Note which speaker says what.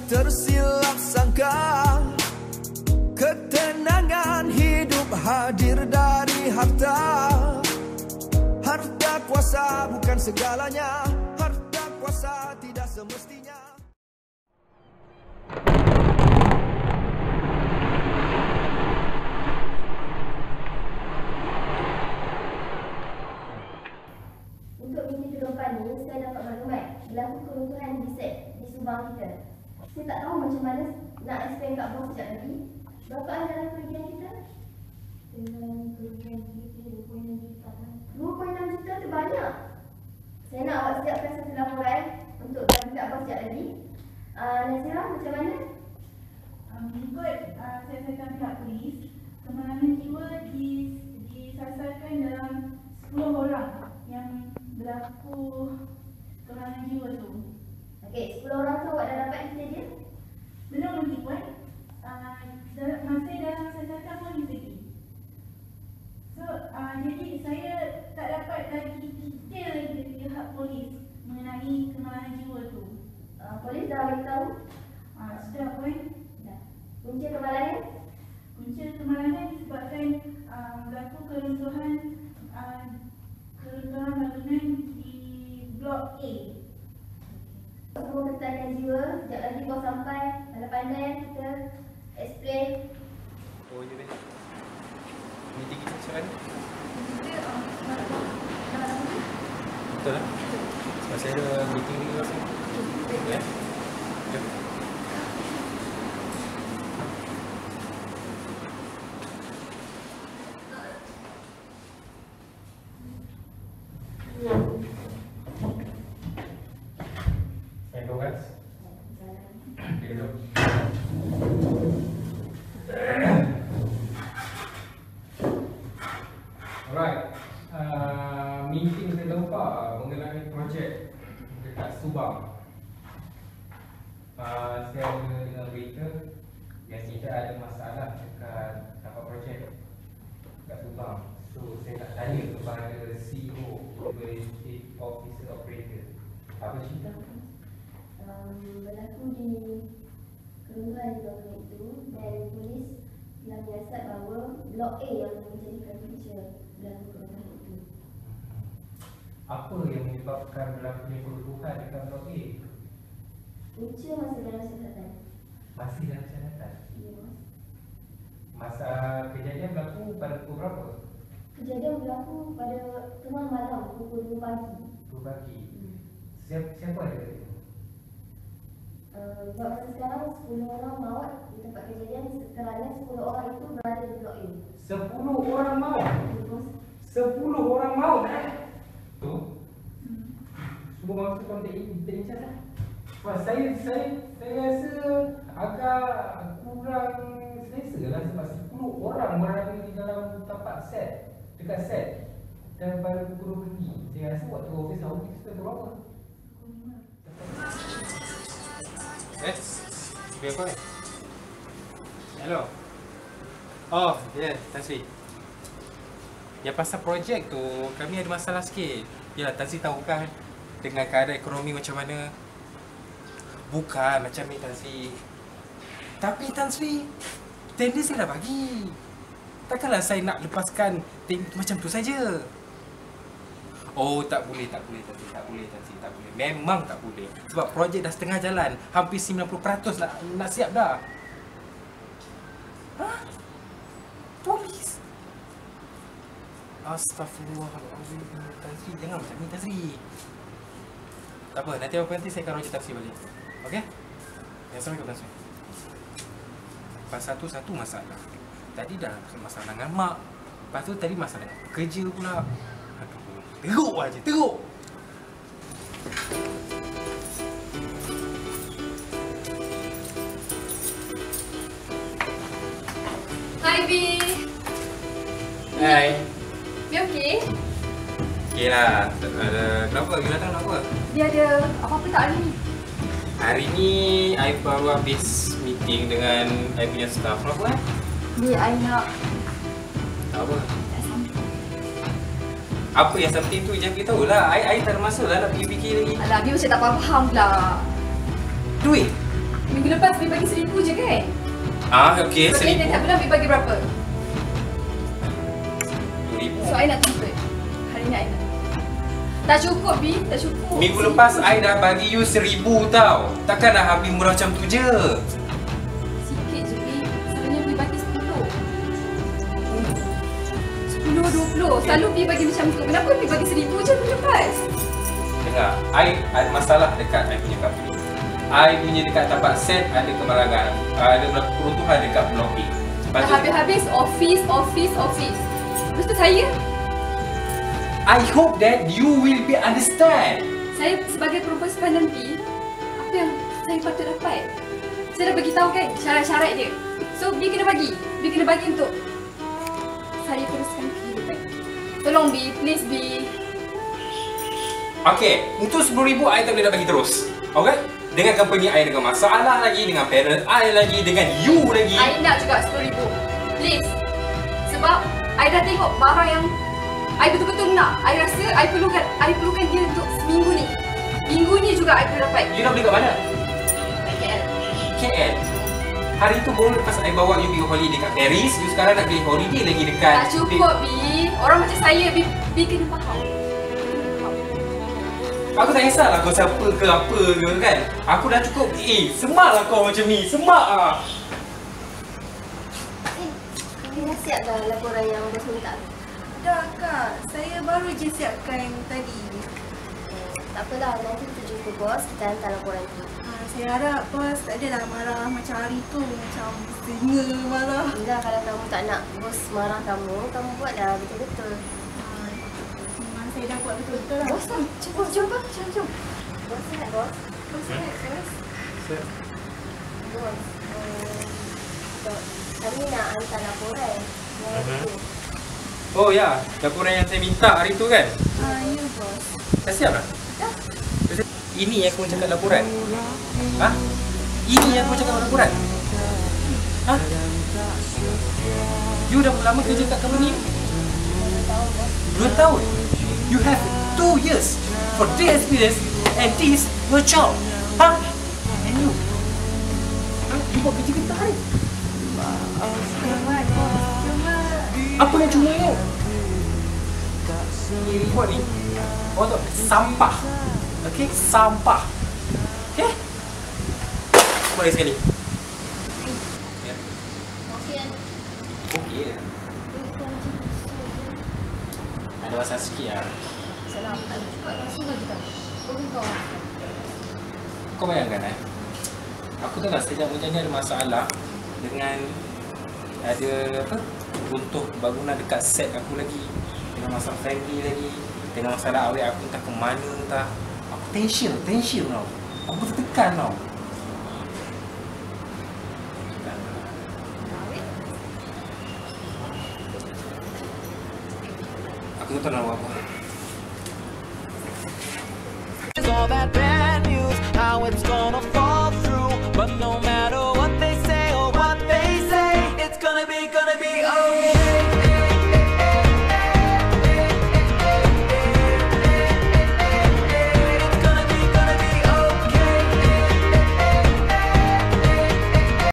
Speaker 1: tersilap sangka. Ketenangan hidup hadir dari harta. Harta kuasa bukan segalanya. Harta kuasa tidak semestinya.
Speaker 2: Untuk minggu ke-4 ni, saya dapat maklumat berlaku keruntuhan di set di Subang kita. Saya tak tahu macam mana nak explain kat bos sekejap lagi. Berapa adalah kerugian kita? Dengan kerugian kita 2.6 juta. 2.6 juta tu banyak. Saya nak awak siapkan satu laporan untuk bagi kat bos sekejap lagi. Nazira, macam mana?
Speaker 3: Ikut siasatan pihak polis, kemalangan jiwa disasarkan dalam 10 orang yang berlaku kemalangan jiwa tu.
Speaker 2: Okey, 10 orang tu awak dah dapat detail dia?
Speaker 3: Belum lagi Puan. Masih dalam siasatan polis lagi. So, jadi saya tak dapat lagi detail lagi dari pihak polis mengenai kemalangan jiwa tu.
Speaker 2: Polis dah beritahu?
Speaker 3: Sudah Puan.
Speaker 2: Dah. Punca kemalangan?
Speaker 3: Punca kemalangan disebabkan berlaku keruntuhan bangunan di Blok A.
Speaker 2: Semua ketenangan jiwa, sekejap lagi bos sampai. Kalau pandai kita explain.
Speaker 4: Oh ya deh. Meeting kita macam mana? Betul lah. Sebab saya ada meeting ni juga sini. Ya? Ya. Alright, meeting ke-4 mengenai projek dekat Subang. Saya ada dengar berita yang tidak ada masalah dekat projek dekat Subang. So saya nak tanya kepada CEO, Chief Officer Operator. Apa cerita?
Speaker 2: Berlaku di keruntuhan di bangunan itu dan polis telah menyiasat bahawa Blok A yang menjadikan punca berlaku keruntuhan itu.
Speaker 4: Apa yang menyebabkan berlakunya keruntuhan dekat Blok A?
Speaker 2: Punca masih dalam siasatan.
Speaker 4: Masih dalam siasatan?
Speaker 2: Ya, bos.
Speaker 4: Masa kejadian berlaku pada pukul berapa?
Speaker 2: Kejadian berlaku pada tengah malam pukul 2 pagi.
Speaker 4: 2 pagi. Siapa ada kat situ?
Speaker 2: Buat masa sekarang 10 orang maut di tempat kejadian kerana 10 orang itu berada di Blok A.
Speaker 4: 10 orang maut?
Speaker 2: Ya, bos.
Speaker 4: 10 orang maut tu? Cuba masuk kontak intelijen lah. Wah, saya rasa agak kurang selesa lah sebab 10 orang berada di dalam tempat set, dekat set dan pada pukul 2 pagi. Saya rasa waktu office hour kita sudah berapa? Biar kau ni. Hello. Oh, ya, Tan Sri. Yang pasal projek tu, kami ada masalah sikit. Yalah, Tan Sri tahu kan dengan keadaan ekonomi macam mana. Bukan macam ni, Tan Sri. Tapi Tan Sri, tender saya dah bagi. Takkanlah saya nak lepaskan macam tu saja. Oh, tak boleh, Tan Sri. Tak boleh. Memang tak boleh. Sebab projek dah setengah jalan. Hampir 90% nak siap dah. Hah? Polis? Astaghfirullahaladzim. Tan Sri, jangan macam ni, Tan Sri. Tak apa, nanti saya akan rujuk taksi balik. Okey? Assalamualaikum, Tan Sri. Pasal tu satu masalah. Tadi dah masalah dengan mak. Lepas tu tadi masalah kerja pula. Aduh, teruk aja, teruk.
Speaker 5: Hai B.
Speaker 4: Hai.
Speaker 5: You okay?
Speaker 4: Okey lah. Kenapa? You datang kenapa?
Speaker 5: Dia ada apa-apa tak hari ni?
Speaker 4: Hari ni, I baru habis meeting dengan I punya staff. Kenapa
Speaker 5: Ni I nak
Speaker 4: apa? Apa yang something tu jangan beritahu lah. I tak ada masa lah nak fikir-fikir lagi.
Speaker 5: Alah, dia macam tak faham pula.
Speaker 4: Duit?
Speaker 5: Mi Minggu lepas Bi bagi 1,000 je kan?
Speaker 4: Okey,
Speaker 5: So, dia
Speaker 4: 1,000.
Speaker 5: tak bilang Bi bagi berapa?
Speaker 4: 2,000.
Speaker 5: So, I nak tuntut. Hari ni I nak. Tak cukup, Bi. Tak cukup.
Speaker 4: Minggu lepas I dah bagi you 1,000 tau. Takkan dah habis murah macam tu je.
Speaker 5: Sikit je, Bi. Selalunya Bi bagi 10. 10, 20. Selalu Bi bagi macam tu. Kenapa Bi bagi 1,000 je minggu lepas?
Speaker 4: Dengar, I ada masalah dekat I punya company. I punya dekat tapak set ada kemalangan. Ada berlaku peruntuhan dekat blok A. Lepas
Speaker 5: Dah
Speaker 4: tu,
Speaker 5: habis-habis office. Lepas tu saya
Speaker 4: I hope that you will be understand.
Speaker 5: sebagai perempuan sepadan Bi, apa yang saya patut dapat? Saya dah beritahu kan syarat-syarat dia. So Bi kena bagi. Bi kena bagi untuk saya teruskan kehidupan. Tolong Bi, please Bi.
Speaker 4: Okay, untuk 10,000 I tak boleh nak bagi terus. Okay? Dengan company I dengan masalah lagi, dengan parent I lagi, dengan you lagi.
Speaker 5: I nak juga 10,000. Please. Sebab I dah tengok barang yang I betul-betul nak. I rasa I perlukan dia untuk seminggu ni. Minggu ni juga I perlu dapat.
Speaker 4: You nak beli kat mana?
Speaker 5: KL.
Speaker 4: KL. Hari tu baru lepas I bawa you pergi holiday dekat Paris, you sekarang nak pergi holiday lagi dekat...
Speaker 5: Tak cukup Bi. Orang macam saya Bi kena faham.
Speaker 4: Aku tak kisahlah kau siapa ke apa ke kan. Aku dah cukup. Semak lah kau macam ni. Semak lah.
Speaker 2: Kau dah siap dah laporan yang bos minta?
Speaker 3: Dah Kak, saya baru je siapkan tadi.
Speaker 2: Tak apalah, nanti kita jumpa bos, kita hantar laporan tu.
Speaker 3: Saya harap bos tak adalah marah macam hari tu. Macam singa marah.
Speaker 2: Bila kalau kamu tak nak bos marah kamu buatlah betul-betul.
Speaker 3: Memang saya dah buat betul-betul lah.
Speaker 2: Bos lah, jumpa. Bos sihat bos?
Speaker 3: Bos sihat bos.
Speaker 2: Bos, kami nak hantar laporan.
Speaker 4: Oh ya, laporan yang saya minta hari tu kan.
Speaker 3: Ya bos.
Speaker 4: Dah siap dah?
Speaker 2: Dah.
Speaker 4: Ini yang aku cakap laporan. Ini yang aku cakap laporan. You dah lama kerja kat company ni? 2 tahun. You have 2 years for this experience and this your job. And you? You buat kerja kita hari? Apa yang cuma ni? Ni report ni orang tu sampah. Okay? Sampah. Okay? Boleh sekali. Ya. Okey. Ada masalah sikit lah.
Speaker 2: Salam, aku cepat langsung lagi tau.
Speaker 4: Kau bayangkan aku tahu tak sejak hujan ni ada masalah dengan ada apa? Runtuh bangunan dekat set aku lagi. Dengan masalah family lagi. Dengan masalah awet aku entah ke mana entah. Aku tension tau. Aku tertekan tau. Aku tak tahu nak buat apa.
Speaker 1: All that bad news, how it's gonna fall through. But no matter what they say or what they say, it's gonna be okay.